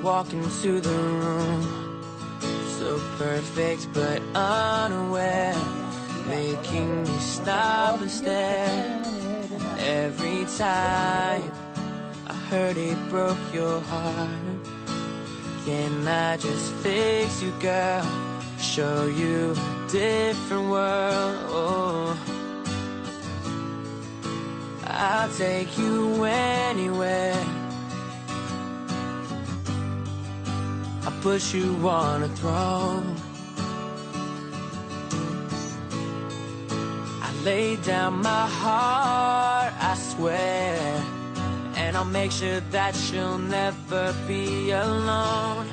walk into the room, so perfect but unaware, making me stop and stare. Every time I heard it broke your heart. Can I just fix you, girl? Show you a different world. Oh, I'll take you anywhere. I'll put you on a throne. I lay down my heart, I swear, and I'll make sure that you'll never be alone.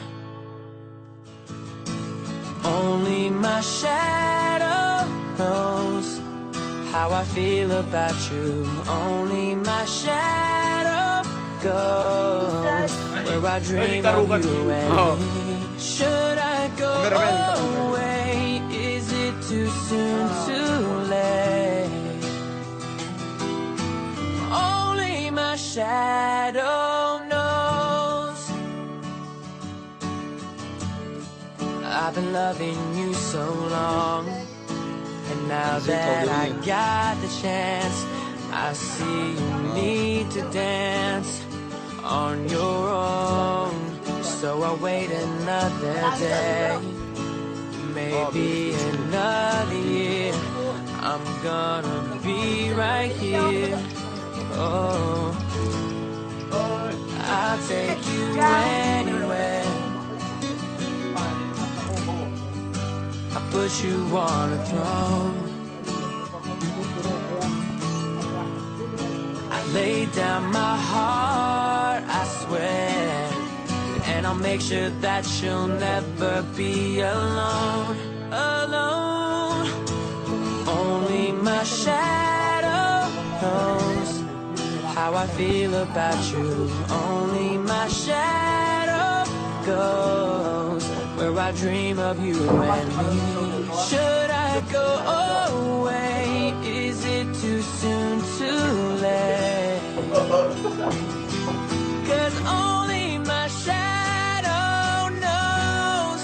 Only my shadow knows how I feel about you. Only my shadow goes where I dream of you and me. Should I go away? Is it too soon to late? Only my shadow knows. I've been loving you so long, and now that I got the chance, I see you need to dance on your own. So I'll wait another day, maybe another year. I'm gonna be right here. Oh, I'll take you anywhere. I'll put you on a throne. I lay down my heart, I swear, and I'll make sure that you'll never be alone. Alone. Only my shadow knows how I feel about you. Only my shadow goes where I dream of you and me. Should I go away? Is it too soon to late? 'Cause only my shadow knows.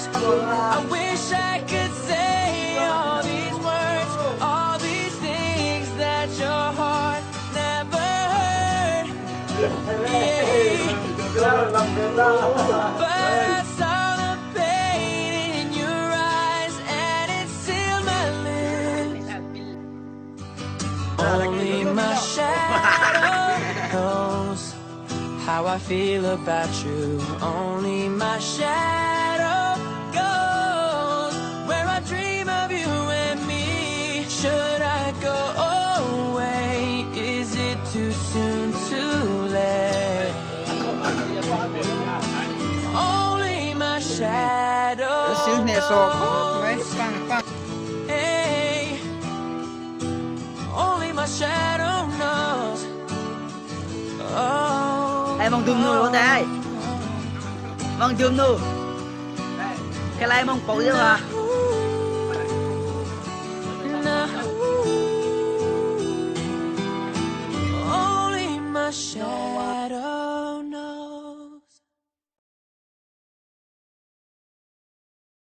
I wish I could say all these words, all these things that your heart never heard. Yeah. But I saw the pain in your eyes and it sealed my lips. Only my shadow knows how I feel about you. Only my shadow goes where I dream of you and me. Should I go away? Is it too soon to late? Only my shadow knows. Hey, only my shadow knows. Oh, Ê mong zoom luôn đây. Mong zoom luôn. Cái này mong phụ chứ mà.